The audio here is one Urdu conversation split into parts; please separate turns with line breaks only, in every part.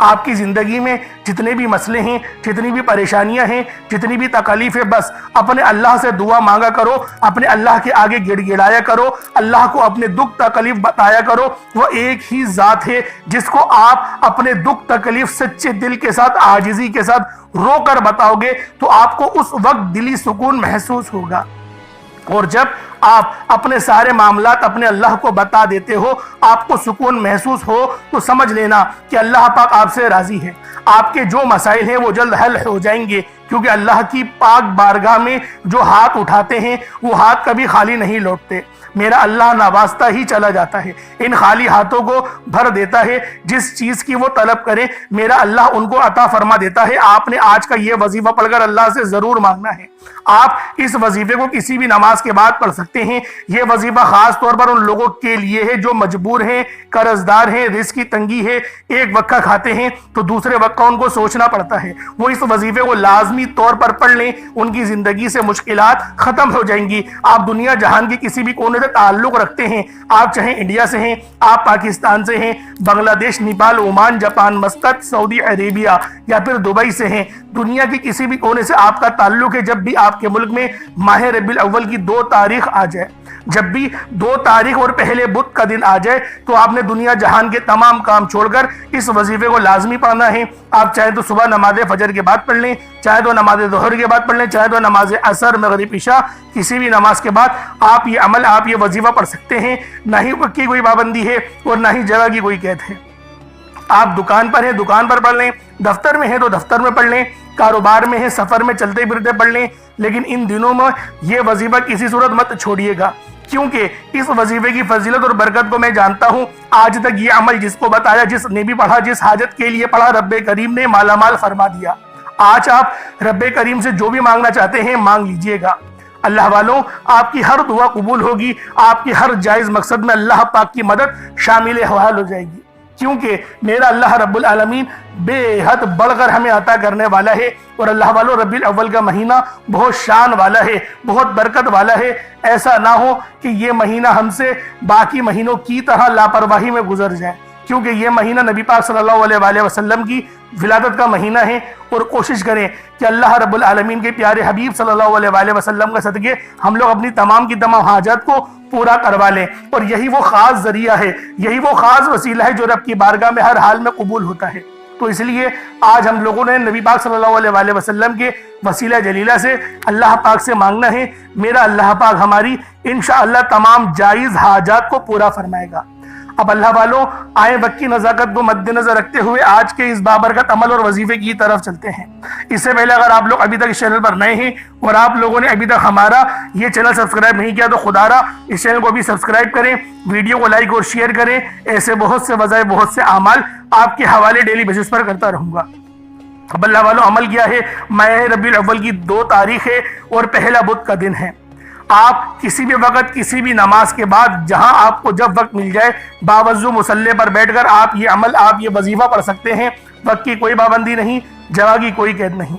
آپ کی زندگی میں جتنے بھی مسئلے ہیں، جتنی بھی پریشانیاں ہیں، جتنی بھی تکلیفیں، بس اپنے اللہ سے دعا مانگا کرو، اپنے اللہ کے آگے گڑ گڑایا کرو، اللہ کو اپنے دکھ تکلیف بتایا کرو۔ وہ ایک ہی ذات ہے جس کو آپ اپنے دکھ تکلیف سچے دل کے ساتھ، عاجزی کے ساتھ رو کر بتاؤ گے تو آپ کو اس وقت دلی سکون محسوس ہوگا۔ اور جب آپ اپنے سارے معاملات اپنے اللہ کو بتا دیتے ہو، آپ کو سکون محسوس ہو، تو سمجھ لینا کہ اللہ پاک آپ سے راضی ہے۔ آپ کے جو مسائل ہیں وہ جلد حل ہو جائیں گے، کیونکہ اللہ کی پاک بارگاہ میں جو ہاتھ اٹھاتے ہیں وہ ہاتھ کبھی خالی نہیں لوٹتے۔ میرا اللہ نوازتا ہی چلا جاتا ہے، ان خالی ہاتھوں کو بھر دیتا ہے۔ جس چیز کی وہ طلب کریں میرا اللہ ان کو عطا فرما دیتا ہے۔ آپ نے آج کا یہ وظیفہ پڑھ کر اللہ سے ضرور مانگنا ہے۔ آپ اس وظیفے کو کسی بھی نماز کے بعد پڑھ سکتے ہیں۔ یہ وظیفہ خاص طور پر ان لوگوں کے لیے ہے جو مجبور ہیں، قرض دار ہیں، رزق کی تنگی ہے، ایک وقت کھاتے ہیں تو دوسرے وقت کا ان کو سوچنا پڑتا ہے۔ وہ اس وظیفے کو لازمی طور پر پڑھ لیں، ان کی زندگی سے مشکلات ختم ہو جائیں گی۔ آپ دنیا جہان کے کسی بھی کونے سے تعلق رکھتے ہیں، آپ چاہے انڈیا سے ہیں، آپ پاکستان سے ہیں، بنگلہ دیش، نیپال، عمان، جاپان، مسقط، سعودی عربیہ یا پھر دبئی سے ہیں، دنیا کی کسی بھی کونے سے آپ کا تعلق ہے، جب بھی آپ کے ملک میں ماہ ربیع الاول کی 2 تاریخ آ جائے، جب بھی 2 تاریخ اور پہلے بدھ کا دن آ جائے تو آپ نے دنیا جہان کے تمام کام چھوڑ کر اس وظیفے کو لازمی پڑھنا ہے۔ آپ چاہے تو صبح نماز فجر کے بعد پڑھ لیں، چاہے تو نماز ظہر کے بعد پڑھ لیں، چاہے تو نماز عصر، مغرب، عشاء، کسی بھی نماز کے بعد آپ یہ عمل، آپ یہ وظیفہ پڑھ سکتے ہیں۔ نہ ہی وقت کی کوئی پابندی ہے اور نہ ہی جگہ کی کوئی قید ہے۔ آپ دکان پر ہیں، دکان پر پڑھ لیں، دفتر میں ہیں تو دفتر میں پڑھ لیں، کاروبار میں ہیں، سفر میں چلتے پھرتے پڑھ لیں، لیکن ان دنوں میں یہ وظیفہ کسی صورت مت چھوڑیے گا، کیونکہ اس وظیفے کی فضیلت اور برکت کو میں جانتا ہوں۔ آج تک یہ عمل جس کو بتایا، جس نے بھی پڑھا، جس حاجت کے لیے پڑھا، رب کریم نے مالا مال فرما دیا۔ آج آپ رب کریم سے جو بھی مانگنا چاہتے ہیں مانگ لیجئے گا۔ اللہ والوں، آپ کی ہر دعا قبول ہوگی، آپ کی ہر جائز مقصد میں اللہ پاک کی مدد شامل حوال ہو جائے گی، کیونکہ میرا اللہ رب العالمین بے حد بڑھ کر ہمیں عطا کرنے والا ہے۔ اور اللہ والوں، ربیع الاول کا مہینہ بہت شان والا ہے، بہت برکت والا ہے۔ ایسا نہ ہو کہ یہ مہینہ ہم سے باقی مہینوں کی طرح لاپرواہی میں گزر جائے، کیونکہ یہ مہینہ نبی پاک صلی اللہ علیہ وآلہ وسلم کی ولادت کا مہینہ ہے۔ اور کوشش کریں کہ اللہ رب العالمین کے پیارے حبیب صلی اللہ علیہ وآلہ وسلم کے صدقے ہم لوگ اپنی تمام کی تمام حاجات کو پورا کروا لیں۔ اور یہی وہ خاص ذریعہ ہے، یہی وہ خاص وسیلہ ہے جو رب کی بارگاہ میں ہر حال میں قبول ہوتا ہے۔ تو اس لیے آج ہم لوگوں نے نبی پاک صلی اللہ علیہ وآلہ وسلم کے وسیلہ جلیلہ سے اللہ پاک سے مانگنا ہے۔ میرا اللہ پاک ہماری انشاءاللہ تمام جائز حاجات کو پورا فرمائے گا۔ اب اللہ والوں، آئے وقت کی نزاکت کو مد نظر رکھتے ہوئے آج کے اس بابرکت عمل اور وظیفے کی طرف چلتے ہیں۔ اس سے پہلے اگر آپ لوگ ابھی تک اس چینل پر نئے ہیں اور آپ لوگوں نے ابھی تک ہمارا یہ چینل سبسکرائب نہیں کیا تو خدا را اس چینل کو بھی سبسکرائب کریں، ویڈیو کو لائک اور شیئر کریں۔ ایسے بہت سے وظائف، بہت سے اعمال آپ کے حوالے ڈیلی بیسس پر کرتا رہوں گا۔ اب اللہ والوں، عمل کیا ہے؟ ماہ ربیع الاول کی 2 تاریخ ہے اور پہلا بدھ کا دن ہے۔ آپ کسی بھی وقت، کسی بھی نماز کے بعد، جہاں آپ کو جب وقت مل جائے، باوضو مصلی پر بیٹھ کر آپ یہ عمل، آپ یہ وظیفہ پڑھ سکتے ہیں۔ وقت کی کوئی پابندی نہیں، جگہ کی کوئی قید نہیں۔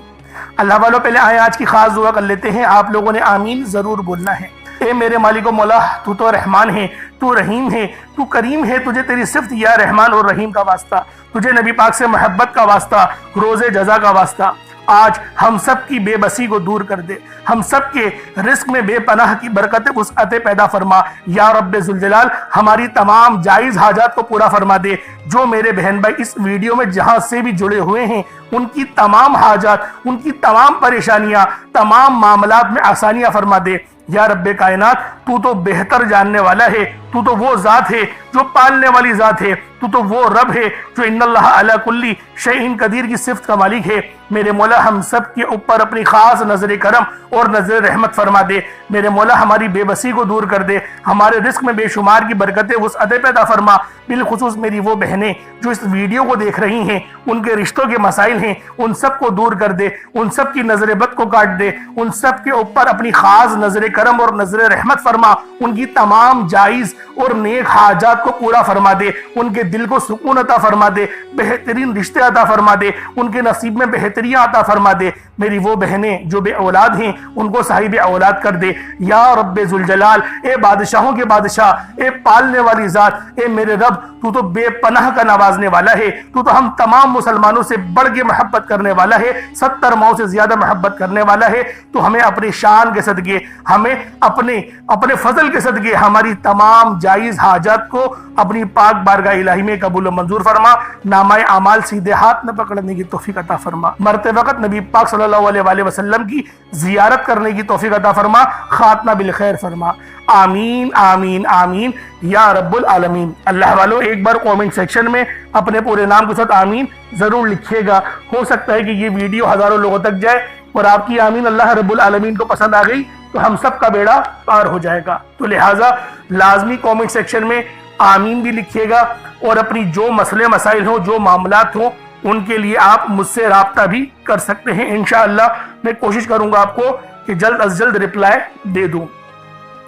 اللہ والوں، پہلے آئے آج کی خاص دعا کر لیتے ہیں۔ آپ لوگوں نے آمین ضرور بولنا ہے۔ اے میرے مالک و مولا، تو تو رحمان ہے، تو رحیم ہے، تو کریم ہے، تجھے تیری صفت یا رحمان اور رحیم کا واسطہ، تجھے نبی پاک سے محبت کا واسطہ، روز جزا کا واسطہ۔ آج ہم سب کی بے بسی کو دور کر دے، ہم سب کے رزق میں بے پناہ کی برکت وسعت پیدا فرما یا رب ذوالجلال۔ ہماری تمام جائز حاجات کو پورا فرما دے۔ جو میرے بہن بھائی اس ویڈیو میں جہاں سے بھی جڑے ہوئے ہیں، ان کی تمام حاجات، ان کی تمام پریشانیاں، تمام معاملات میں آسانیاں فرما دے یا رب کائنات۔ تو تو بہتر جاننے والا ہے، تو تو وہ ذات ہے جو پالنے والی ذات ہے، تو تو وہ رب ہے جو ان اللہ علی کل شیء قدیر کی صفت کا مالک ہے۔ میرے مولا، ہم سب کے اوپر اپنی خاص نظر کرم اور نظر رحمت فرما دے۔ میرے مولا، ہماری بے بسی کو دور کر دے، ہمارے رزق میں بے شمار کی برکتیں وسعتیں پیدا فرما۔ بالخصوص میری وہ بہنیں جو اس ویڈیو کو دیکھ رہی ہیں، ان کے رشتوں کے مسائل ہیں، ان سب کو دور کر دے، ان سب کی نظر بد کو کاٹ دے، ان سب کے اوپر اپنی خاص نظر کرم اور نظر رحمت فرما، ان کی تمام جائز اور نیک حاجات کو پورا فرما دے، ان کے دل کو سکون عطا فرما دے، بہترین رشتے عطا فرما دے، ان کے نصیب میں بہتریاں عطا فرما دے۔ میری وہ بہنیں جو بے اولاد ہیں ان کو صاحب اولاد کر دے یا رب ذوالجلال، اے بادشاہوں کے بادشاہ، اے پالنے والی ذات، اے میرے رب، تو تو بے پناہ کا نوازنے والا ہے، تو تو ہم تمام مسلمانوں سے بڑھ کے محبت کرنے والا ہے، 70 ماؤں سے زیادہ محبت کرنے والا ہے۔ تو ہمیں اپنی شان کے صدقے، ہمیں اپنے فضل کے صدقے ہماری تمام جائز حاجات کو اپنی پاک بارگاہ الہی میں قبول و منظور فرما، نامہ اعمال سیدھے ہاتھ میں پکڑنے کی توفیق عطا فرما، مرتے وقت نبی پاک صلی اللہ علیہ وآلہ وسلم کی زیارت کرنے کی توفیق عطا فرما، خاتمہ بالخیر فرما، آمین آمین آمین یا رب العالمین۔ اللہ والو ایک بار کومنٹ سیکشن میں اپنے پورے نام کے ساتھ آمین ضرور لکھیے گا، ہو سکتا ہے کہ یہ ویڈیو ہزاروں لوگوں تک جائے اور آپ کی آمین اللہ رب العالمین کو پسند آ گئی تو ہم سب کا بیڑا پار ہو جائے گا۔ تو لہٰذا لازمی کومنٹ سیکشن میں آمین بھی لکھیے گا، اور اپنی جو مسئلے مسائل ہوں، جو معاملات ہوں، ان کے لیے آپ مجھ سے رابطہ بھی کر سکتے ہیں۔ انشاءاللہ میں کوشش کروں گا آپ کو کہ جلد از جلد رپلائی دے دوں۔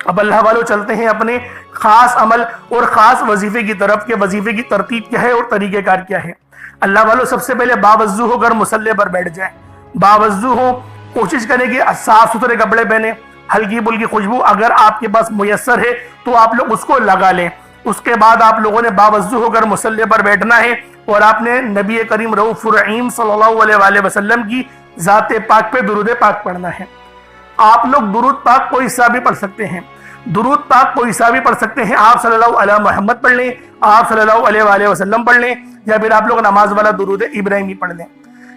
اب اللہ والو چلتے ہیں اپنے خاص عمل اور خاص وظیفے کی طرف کہ وظیفے کی ترتیب کیا ہے اور طریقہ کار کیا ہے۔ اللہ والو سب سے پہلے باوضو ہو کر مصلی پر بیٹھ جائیں، باوضو ہو، کوشش کریں کہ صاف ستھرے کپڑے پہنیں، ہلکی پھلکی خوشبو اگر آپ کے پاس میسر ہے تو آپ لوگ اس کو لگا لیں۔ اس کے بعد آپ لوگوں نے باوضو ہو کر مصلی پر بیٹھنا ہے اور آپ نے نبی کریم رؤوف الرحیم صلی اللہ علیہ وآلہ وسلم کی ذات پاک پہ درود پاک پڑھنا ہے۔ آپ لوگ درود پاک کوئی سا بھی پڑھ سکتے ہیں، درود پاک کوئی سا بھی پڑھ سکتے ہیں، آپ صلی اللہ علیہ محمد پڑھ لیں، آپ صلی اللہ علیہ وآلہ وسلم پڑھ لیں، یا پھر آپ لوگ نماز والا درود ابراہیمی پڑھ لیں۔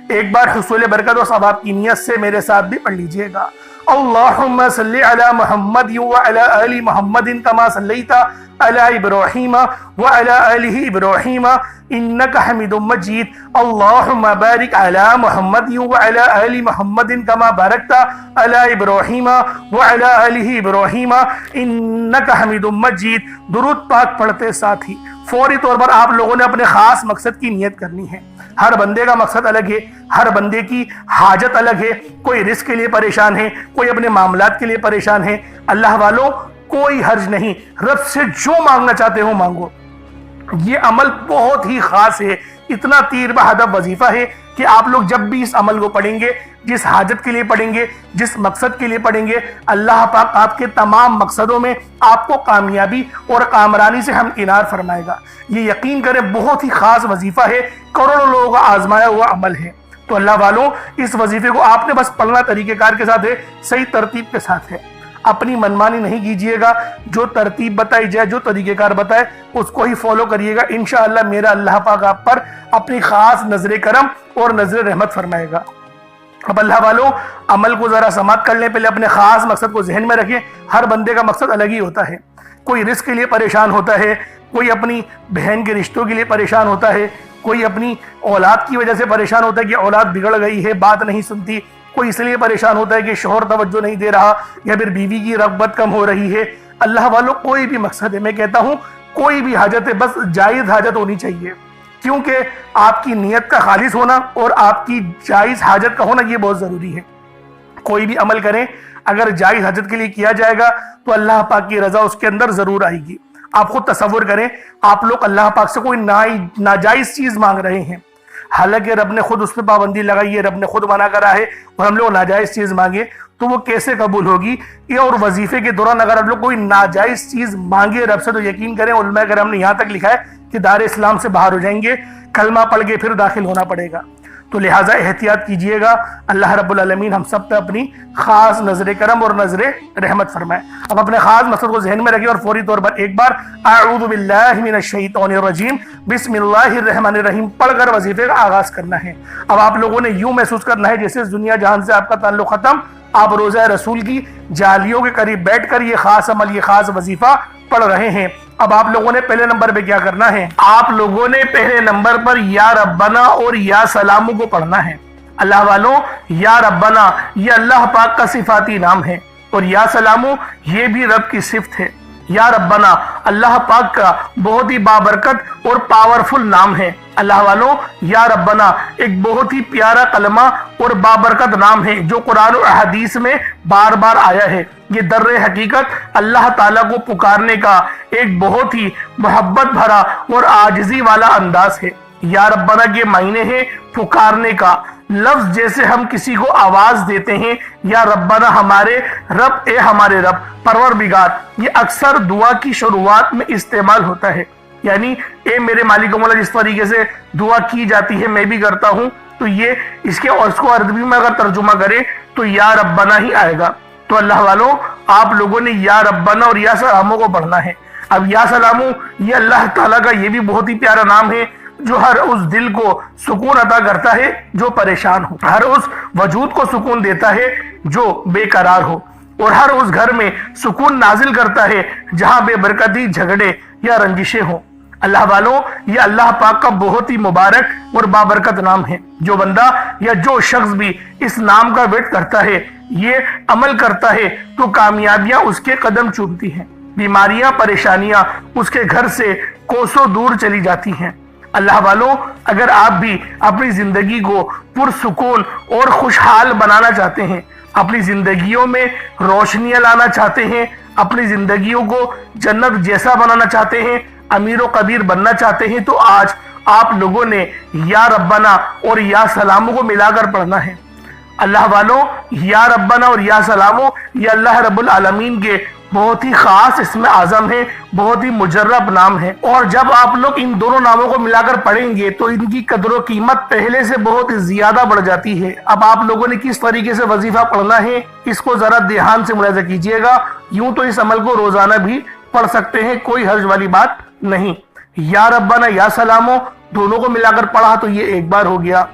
ایک بار حصول برکت اور ثواب کی نیت سے میرے ساتھ بھی پڑھ لیجئے گا۔ اللہم صلی علی محمد وعلی آل محمد کما صلیت علی ابراہیم وعلی آل ابراہیم انک حمید مجید، اللہم بارک علی محمد وعلی آل محمد کما بارکت علی ابراہیم وعلی آل ابراہیم انک حمید مجید۔ درود پاک پڑھتے ساتھ ہی فوری طور پر آپ لوگوں نے اپنے خاص مقصد کی نیت کرنی ہے۔ ہر بندے کا مقصد الگ ہے، ہر بندے کی حاجت الگ ہے، کوئی رزق کے لیے پریشان ہے، کوئی اپنے معاملات کے لیے پریشان ہے۔ اللہ والوں کوئی حرج نہیں، رب سے جو مانگنا چاہتے ہو مانگو۔ یہ عمل بہت ہی خاص ہے، اتنا تیر بہدف وظیفہ ہے کہ آپ لوگ جب بھی اس عمل کو پڑھیں گے، جس حاجت کے لیے پڑھیں گے، جس مقصد کے لیے پڑھیں گے، اللہ پاک آپ کے تمام مقصدوں میں آپ کو کامیابی اور کامرانی سے ہمکنار فرمائے گا۔ یہ یقین کریں بہت ہی خاص وظیفہ ہے، کروڑوں لوگوں کا آزمایا ہوا عمل ہے۔ تو اللہ والوں اس وظیفے کو آپ نے بس پڑھنا طریقہ کار کے ساتھ ہے، صحیح ترتیب کے ساتھ ہے، اپنی منمانی نہیں کیجئے گا، جو ترتیب بتائی جائے، جو طریقہ کار بتائے اس کو ہی فالو کریے گا، انشاءاللہ میرا اللہ پاک آپ پر اپنی خاص نظر کرم اور نظر رحمت فرمائے گا۔ اب اللہ والوں عمل کو ذرا سماعت کر لیں، پہلے اپنے خاص مقصد کو ذہن میں رکھیں۔ ہر بندے کا مقصد الگ ہی ہوتا ہے، کوئی رزق کے لیے پریشان ہوتا ہے، کوئی اپنی بہن کے رشتوں کے لیے پریشان ہوتا ہے، کوئی اپنی اولاد کی وجہ سے پریشان ہوتا ہے کہ اولاد بگڑ گئی ہے، بات نہیں سنتی، کوئی اس لیے پریشان ہوتا ہے کہ شوہر توجہ نہیں دے رہا، یا پھر بیوی کی رغبت کم ہو رہی ہے۔ اللہ والوں کوئی بھی مقصد ہے، میں کہتا ہوں کوئی بھی حاجت ہے، بس جائز حاجت ہونی چاہیے، کیونکہ آپ کی نیت کا خالص ہونا اور آپ کی جائز حاجت کا ہونا یہ بہت ضروری ہے۔ کوئی بھی عمل کریں اگر جائز حاجت کے لیے کیا جائے گا تو اللہ پاک کی رضا اس کے اندر ضرور آئے گی۔ آپ خود تصور کریں، آپ لوگ اللہ پاک سے کوئی ناجائز چیز مانگ رہے ہیں، حالانکہ رب نے خود اس پہ پابندی لگائی ہے، رب نے خود منع کرا ہے، اور ہم لوگ ناجائز چیز مانگے تو وہ کیسے قبول ہوگی؟ یہ اور وظیفے کے دوران اگر ہم لوگ کوئی ناجائز چیز مانگے رب سے تو یقین کریں علماء کرام نے یہاں تک لکھا ہے کہ دار اسلام سے باہر ہو جائیں گے، کلمہ پڑھ کے پھر داخل ہونا پڑے گا۔ تو لہٰذا احتیاط کیجئے گا، اللہ رب العالمین ہم سب پہ اپنی خاص نظر کرم اور نظر رحمت فرمائے۔ اب اپنے خاص مقصد کو ذہن میں رکھیں اور فوری طور پر ایک بار اعوذ باللہ من الشیطان الرجیم بسم اللہ الرحمن الرحیم پڑھ کر وظیفے کا آغاز کرنا ہے۔ اب آپ لوگوں نے یوں محسوس کرنا ہے جیسے دنیا جہان سے آپ کا تعلق ختم، آپ روزہ رسول کی جالیوں کے قریب بیٹھ کر یہ خاص عمل، یہ خاص وظیفہ پڑھ رہے ہیں۔ اب آپ لوگوں نے پہلے نمبر پہ کیا کرنا ہے؟ آپ لوگوں نے پہلے نمبر پر یا ربنا اور یا سلامو کو پڑھنا ہے۔ اللہ والوں یا ربنا یہ اللہ پاک کا صفاتی نام ہے، اور یا سلامو یہ بھی رب کی صفت ہے۔ یا ربنا اللہ پاک کا بہت ہی بابرکت اور پاورفل نام ہے۔ اللہ والوں، یا ربنا ایک بہت ہی پیارا کلمہ اور بابرکت نام ہے جو قرآن و حدیث میں بار بار آیا ہے۔ یہ در حقیقت اللہ تعالیٰ کو پکارنے کا ایک بہت ہی محبت بھرا اور عاجزی والا انداز ہے۔ یا ربنا کے معنی ہے پکارنے کا لفظ، جیسے ہم کسی کو آواز دیتے ہیں یا ربنا ہمارے رب، اے ہمارے رب، پروردگار، یہ اکثر دعا کی شروعات میں استعمال ہوتا ہے۔ یعنی اے میرے مالک و مولا، جس طریقے سے دعا کی جاتی ہے میں بھی کرتا ہوں، تو یہ اس کو عربی میں اگر ترجمہ کرے تو یا ربنا ہی آئے گا۔ تو اللہ والوں، آپ لوگوں نے یا ربنا اور یا سلاموں کو پڑھنا ہے۔ اب یا سلاموں یہ اللہ تعالیٰ کا یہ بھی بہت ہی پیارا نام ہے جو ہر اس دل کو سکون عطا کرتا ہے جو پریشان ہو، ہر اس وجود کو سکون دیتا ہے جو بے قرار ہو، اور ہر اس گھر میں سکون نازل کرتا ہے جہاں بے برکتی، جھگڑے یا رنجشیں ہوں۔ اللہ والوں، یہ اللہ پاک کا بہت ہی مبارک اور بابرکت نام ہے۔ جو بندہ یا جو شخص بھی اس نام کا ورد کرتا ہے، یہ عمل کرتا ہے، تو کامیابیاں اس کے قدم چومتی ہیں، بیماریاں، پریشانیاں اس کے گھر سے کوسوں دور چلی جاتی ہیں۔ اللہ والوں، اگر آپ بھی اپنی زندگی کو پرسکون اور خوشحال بنانا چاہتے ہیں، اپنی زندگیوں میں روشنیاں لانا چاہتے ہیں، اپنی زندگیوں کو جنت جیسا بنانا چاہتے ہیں، امیر و کبیر بننا چاہتے ہیں، تو آج آپ لوگوں نے یا ربنا اور یا سلاموں کو ملا کر پڑھنا ہے۔ اللہ والوں، یا ربنا اور یا سلاموں یہ اللہ رب العالمین کے بہت ہی خاص اسم اعظم ہے، بہت ہی مجرب نام ہے، اور جب آپ لوگ ان دونوں ناموں کو ملا کر پڑھیں گے تو ان کی قدر و قیمت پہلے سے بہت زیادہ بڑھ جاتی ہے۔ اب آپ لوگوں نے کس طریقے سے وظیفہ پڑھنا ہے اس کو ذرا دھیان سے ملاحظہ کیجئے گا۔ یوں تو اس عمل کو روزانہ بھی پڑھ سکتے ہیں، کوئی حرج والی بات نہیں۔ یا ربنا یا سلاموں دونوں کو ملا کر پڑھا تو یہ ایک بار ہو گیا،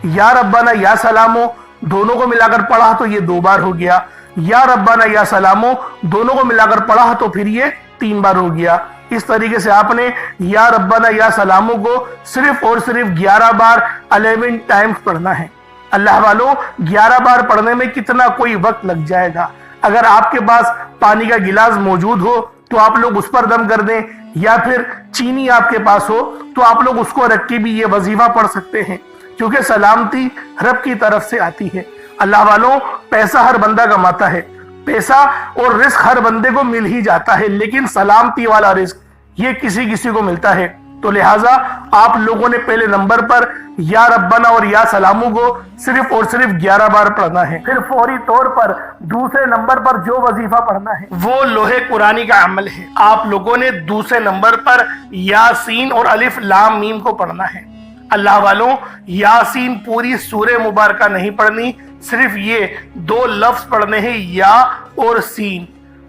یا ربنا یا سلاموں دونوں کو ملا کر پڑھا تو یہ 2 بار ہو گیا، یا ربنا یا سلاموں دونوں کو ملا کر پڑھا تو پھر یہ 3 بار ہو گیا۔ اس طریقے سے آپ نے یا ربنا یا سلاموں کو صرف اور صرف 11 بار 11 ٹائمز پڑھنا ہے۔ اللہ والوں، 11 بار پڑھنے میں کتنا کوئی وقت لگ جائے گا۔ اگر آپ کے پاس پانی کا گلاس موجود ہو تو آپ لوگ اس پر دم کر دیں، یا پھر چینی آپ کے پاس ہو تو آپ لوگ اس کو رکھ کے بھی یہ وظیفہ پڑھ سکتے ہیں، کیونکہ سلامتی رب کی طرف سے آتی ہے۔ اللہ والوں، پیسہ ہر بندہ کماتا ہے، پیسہ اور رزق ہر بندے کو مل ہی جاتا ہے، لیکن سلامتی والا رزق یہ کسی کسی کو ملتا ہے۔ تو لہٰذا آپ لوگوں نے پہلے نمبر پر یا ربنا اور یا سلاموں کو صرف اور صرف 11 بار پڑھنا ہے۔ پھر فوری طور پر دوسرے نمبر پر جو وظیفہ پڑھنا ہے وہ لوح قرآنی کا عمل ہے۔ آپ لوگوں نے دوسرے نمبر پر یاسین اور الف لام میم کو پڑھنا ہے۔ اللہ والوں، یاسین پوری سورہ مبارکہ نہیں پڑھنی، صرف یہ 2 لفظ پڑھنے ہیں، یا اور سین،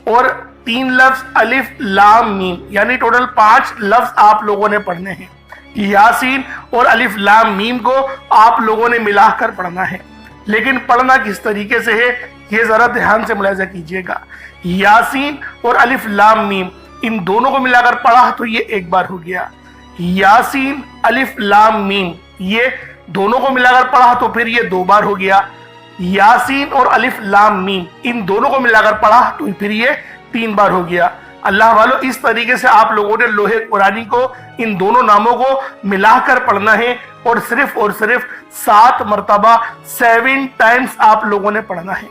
اور 3 لفظ الف لام میم، یعنی ٹوٹل 5 لفظ آپ لوگوں نے پڑھنے ہیں۔ یاسین اور الف لام میم کو آپ لوگوں نے ملا کر پڑھنا ہے، لیکن پڑھنا کس طریقے سے ہے یہ ذرا دھیان سے ملاحظہ کیجئے گا۔ یاسین اور الف لام میم ان دونوں کو ملا کر پڑھا تو یہ 1 بار ہو گیا، یاسین الف لام میم یہ دونوں کو ملا کر پڑھا تو پھر یہ 2 بار ہو گیا، یاسین اور الف لام میم ان دونوں کو ملا کر پڑھا تو پھر یہ 3 بار ہو گیا۔ اللہ والوں، اس طریقے سے آپ لوگوں نے لوح قرآنی کو ان دونوں ناموں کو ملا کر پڑھنا ہے، اور صرف 7 مرتبہ 7 ٹائمز آپ لوگوں نے پڑھنا ہے۔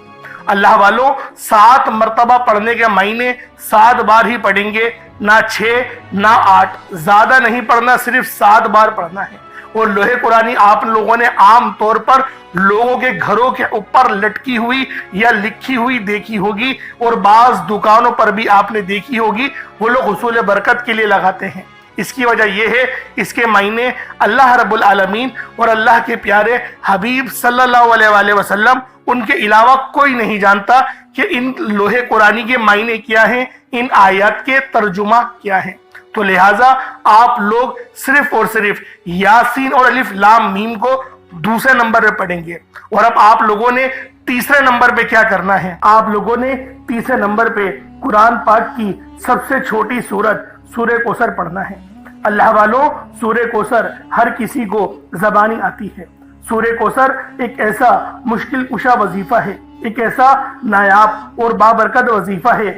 اللہ والوں، 7 مرتبہ پڑھنے کے معنی 7 بار ہی پڑھیں گے، نہ 6 نہ 8، زیادہ نہیں پڑھنا، صرف 7 بار پڑھنا ہے۔ اور لوح قرآنی آپ لوگوں نے عام طور پر لوگوں کے گھروں کے اوپر لٹکی ہوئی یا لکھی ہوئی دیکھی ہوگی، اور بعض دکانوں پر بھی آپ نے دیکھی ہوگی، وہ لوگ حصول برکت کے لیے لگاتے ہیں۔ اس کی وجہ یہ ہے، اس کے معنی اللہ رب العالمین اور اللہ کے پیارے حبیب صلی اللہ علیہ وآلہ وسلم ان کے علاوہ کوئی نہیں جانتا کہ ان لوح قرآنی کے معنی کیا ہیں، ان آیات کے ترجمہ کیا ہیں۔ تو لہٰذا آپ لوگ صرف اور صرف یاسین اور الف لام میم کو دوسرے نمبر پہ پڑھیں گے۔ اور اب آپ لوگوں نے تیسرے نمبر پہ کیا کرنا ہے؟ آپ لوگوں نے تیسرے نمبر پہ قرآن پاک کی سب سے چھوٹی سورت سورہ کوثر پڑھنا ہے۔ اللہ والوں، سورہ کوثر ہر کسی کو زبانی آتی ہے۔ سورہ کوثر ایک ایسا مشکل کشا وظیفہ ہے، ایک ایسا نایاب اور بابرکت وظیفہ ہے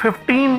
15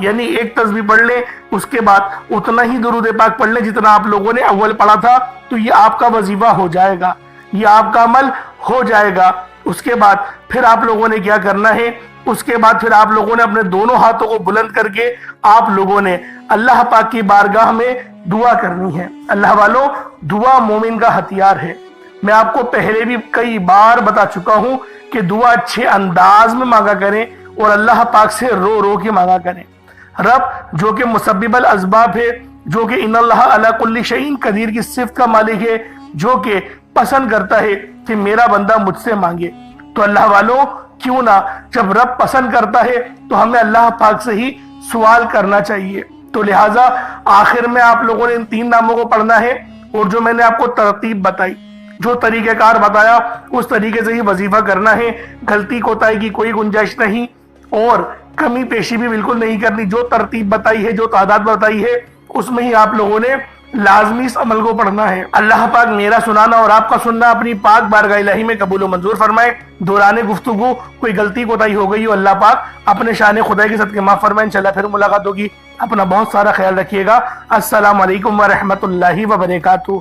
یعنی ایک تسبیح پڑھ لیں، اس کے بعد اتنا ہی درود پاک پڑھ لیں جتنا آپ لوگوں نے اول پڑھا تھا، تو یہ آپ کا وظیفہ ہو جائے گا، یہ آپ کا عمل ہو جائے گا۔ اس کے بعد پھر آپ لوگوں نے کیا کرنا ہے، اس کے بعد پھر آپ لوگوں نے اپنے دونوں ہاتھوں کو بلند کر کے آپ لوگوں نے اللہ پاک کی بارگاہ میں دعا کرنی ہے۔ اللہ والوں، دعا مومن کا ہتھیار ہے۔ میں آپ کو پہلے بھی کئی بار بتا چکا ہوں کہ دعا اچھے انداز میں مانگا کریں اور اللہ پاک سے رو رو کے مانگا کریں۔ رب جو کہ مسبب الاسباب ہے، جو کہ ان اللہ علی کل شیء قدیر کی صفت کا مالک ہے، جو کہ پسند کرتا ہے کہ میرا بندہ مجھ سے مانگے، تو اللہ والوں کیوں نہ جب رب پسند کرتا ہے تو ہمیں اللہ پاک سے ہی سوال کرنا چاہیے۔ تو لہٰذا آخر میں آپ لوگوں نے ان 3 ناموں کو پڑھنا ہے، اور جو میں نے آپ کو ترتیب بتائی، جو طریقہ کار بتایا، اس طریقے سے ہی وظیفہ کرنا ہے۔ غلطی کوتاہی کی کوئی گنجائش نہیں، اور کمی پیشی بھی بالکل نہیں کرنی۔ جو ترتیب بتائی ہے، جو تعداد بتائی ہے، اس میں ہی آپ لوگوں نے لازمی اس عمل کو پڑھنا ہے۔ اللہ پاک میرا سنانا اور آپ کا سننا اپنی پاک بارگاہ الہی میں قبول و منظور فرمائے۔ دوران گفتگو کوئی غلطی کوتاہی ہو گئی ہو، اللہ پاک اپنے شان خدا کے صدقے معاف فرمائے۔ انشاءاللہ پھر ملاقات ہوگی۔ اپنا بہت سارا خیال رکھیے گا۔ السلام علیکم ورحمۃ اللہ وبرکاتہ۔